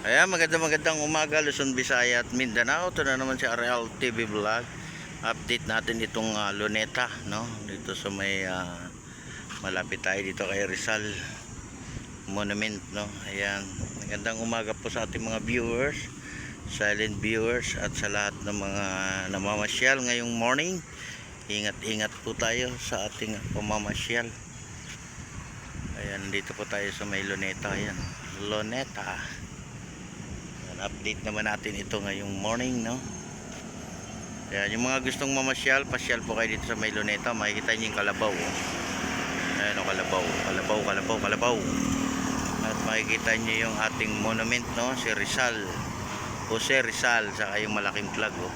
Ayan, magandang umaga Luzon, Visaya at Mindanao. Ito na naman si RL TV Vlog. Update natin itong Luneta, no? Dito sa may malapit tayo dito kay Rizal Monument, no? Ayan, magandang umaga po sa ating mga viewers, silent viewers, at sa lahat ng mga namamasyal ngayong morning. Ingat-ingat po tayo sa ating pamamasyal. Ayan, dito po tayo sa may Luneta. Ayan, Luneta. Update naman natin ito ngayong morning, no? Ayan, yung mga gustong mamasyal, pasyal po kayo dito sa may Luneta. Makikita nyo yung kalabaw, oh. Ayan, oh, kalabaw. At makikita nyo yung ating monument, no? Si Rizal, Jose Rizal, saka yung malaking flag, oh,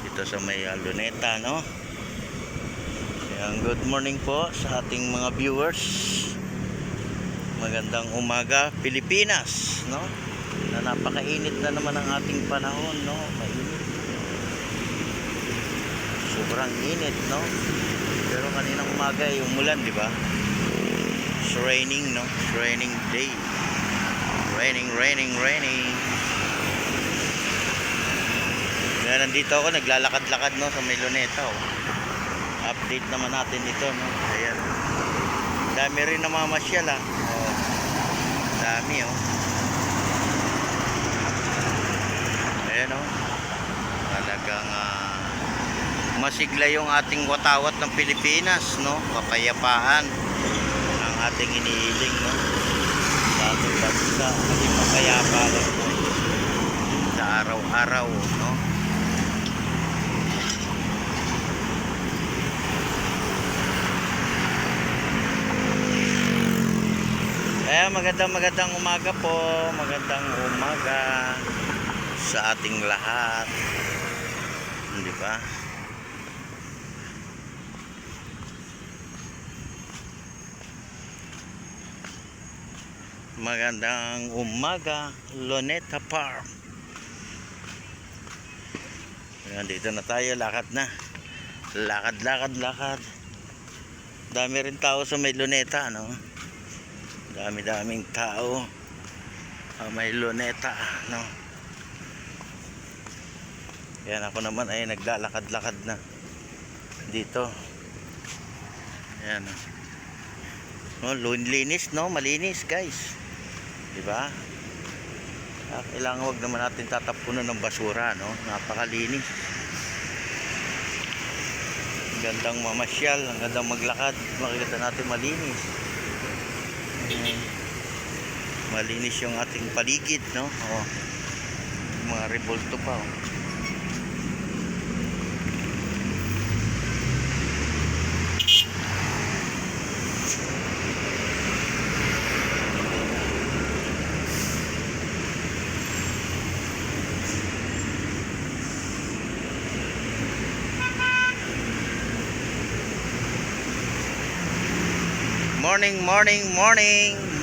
dito sa may Luneta, no? Ayan, good morning po sa ating mga viewers. Magandang umaga Pilipinas, no? Na napakainit na naman ang ating panahon, no? Mainit, sobrang init, no? Pero kaninang umaga ay umulan, di ba? It's raining, no? It's raining day. Raining. Kaya nandito ako, naglalakad-lakad, no? Sa may Luneta, oh. Update naman natin ito, no? Ayan, dami rin namamasyal, ah. Oh, dami, oh. Ayan, oh. Talagang masigla yung ating watawat ng Pilipinas, no? Kapayapaan ang ating inihiling, no? Sa ating bansa, maging mapayapa lang po sa araw-araw, no? Ayan, magandang umaga po. Magandang umaga sa ating lahat, di ba? Magandang umaga Luneta Park. Ayan, dito na tayo, lakad na. Lakad. Dami rin tao sa may Luneta, no? Daming tao sa may Luneta, no? Yan, ako naman ay naglalakad-lakad na dito. Ayan, no, linis, no? Malinis, guys, di ba? Kailangan wag naman natin tatapunan ng basura, no? Napakalinis. Gandang mamasyal, ang gandang maglakad. Makikita natin malinis. Malinis yung ating paligid, no? Oh, mga revolto pa, oh.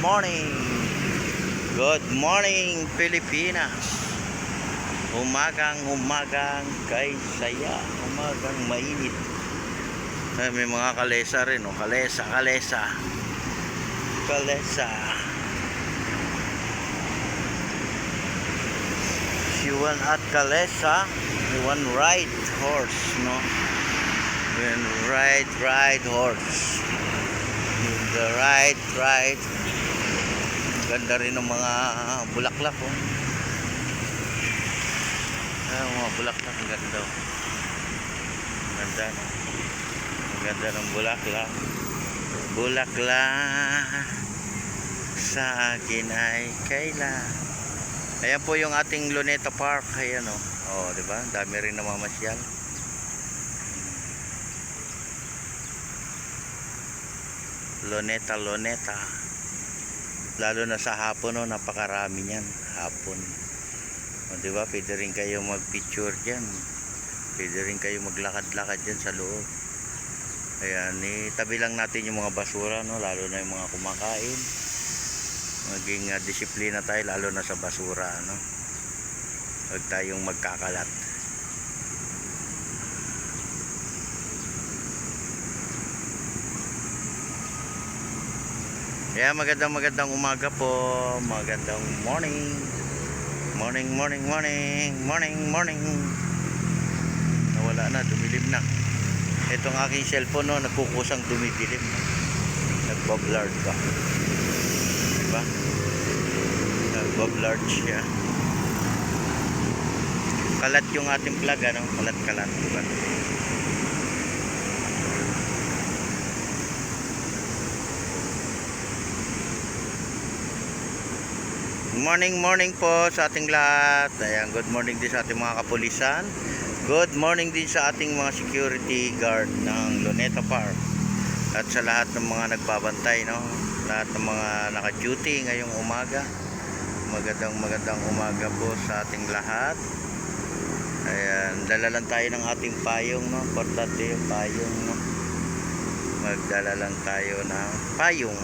Morning. Good morning Pilipinas. Umagang kay saya, umagang mainit. Ay, may mga kalesa rin, oh. Kalesa. You want at kalesa, you want ride horse, no? When ride horse. The ride. Ganda rin ng mga bulaklak, oh. Mga bulaklak, ang ganda, oh. Ganda, no? Ang ganda ng bulaklak sa akin ay kailan. Ayan po yung ating Luneta Park. Ayan, oh. Oh, diba? Dami rin namamasyal. Luneta. Lalo na sa hapon, oh, napakarami niyan hapon. O, diba? Pwede rin kayo mag-picture dyan. Pwede rin kayo maglakad-lakad dyan sa loob. Ayan, tabi lang natin yung mga basura, no? Lalo na yung mga kumakain. Maging disiplina tayo, lalo na sa basura, no? Huwag tayong magkakalat. Kaya magandang umaga po, magandang morning. Morning, morning, morning. Morning, morning. Nawala na, dumilim na. Itong aking cellphone, no, nagkukusang dumidilim. Nagbablard ka. Diba? Nagbablard siya. Kalat yung ating plug, ano? Kalat-kalat, diba? Morning, morning po sa ating lahat. Ayan, good morning din sa ating mga kapulisan. Good morning din sa ating mga security guard ng Luneta Park. At sa lahat ng mga nagbabantay, no? Lahat ng mga naka-duty ngayong umaga. Magandang umaga po sa ating lahat. Ayan, dala lang tayo ng ating payong, no? Importante yung payong, no? Magdala lang tayo ng payong.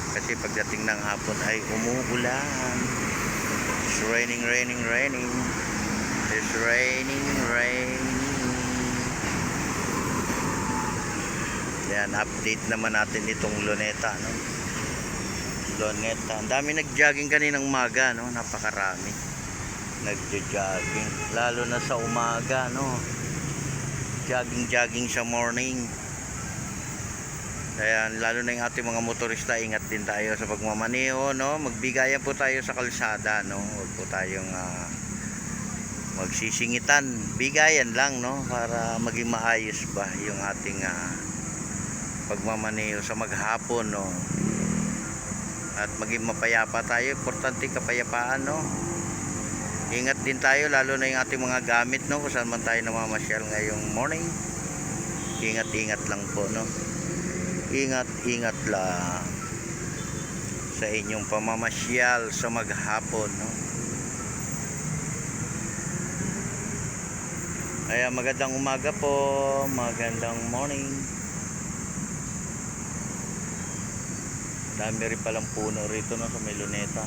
Kasi pagdating ng hapon ay umuulan. It's raining. It's raining. Yan, update naman natin itong Luneta, no? Luneta. Ang dami nag-jogging kaninang umaga, no? Napakarami. Nagjo-jogging. Lalo na sa umaga, no? Jogging sa morning. Kaya lalo na yung ating mga motorista, ingat din tayo sa pagmamaneho, no? Magbigayan po tayo sa kalsada, no? Huwag po tayong magsisingitan. Bigayan lang, no? Para maging maayos ba yung ating pagmamaneho sa maghapon, no? At maging mapayapa tayo. Importante kapayapaan, no? Ingat din tayo, lalo na yung ating mga gamit, no? Kung saan man tayo namamasyal ngayong morning. Ingat lang po, no? Ingat lang sa inyong pamamasyal sa maghapon, no? Kaya magandang umaga po, magandang morning. Dami rin palang puno rito, no, sa may Luneta.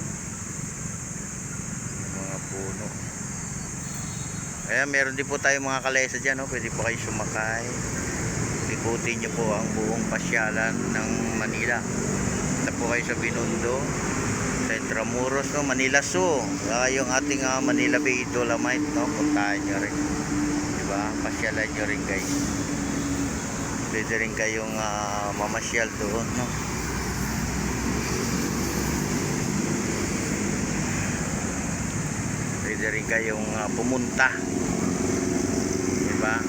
Mga puno. Kaya meron din po tayong mga kalesa dyan, no? Pwede po kayo sumakay. Ikutin nyo po ang buong pasyalan ng Manila. Punta po kayo sa Binondo, sa Intramuros, no? Manila Zoo, yung ating Manila Bay Dolomite, no? Puntahan nyo rin, diba? Pasyalan nyo rin, guys. Pwede rin kayong mamasyal doon, no? Pwede rin kayong pumunta, diba?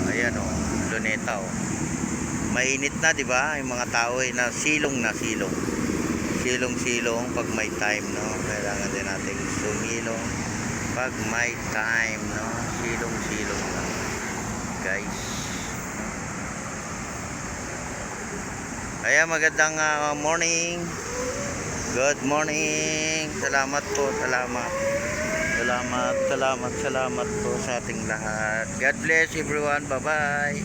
Ayan, oh, Luneta, oh. Mainit na, 'di ba? Yung mga tao ay silong pag may time, no? Kailangan din nating sumilong pag may time, no? Silong lang, guys. Kaya magandang morning. Good morning. Salamat po, salamat po sa ating lahat. God bless everyone. Bye-bye.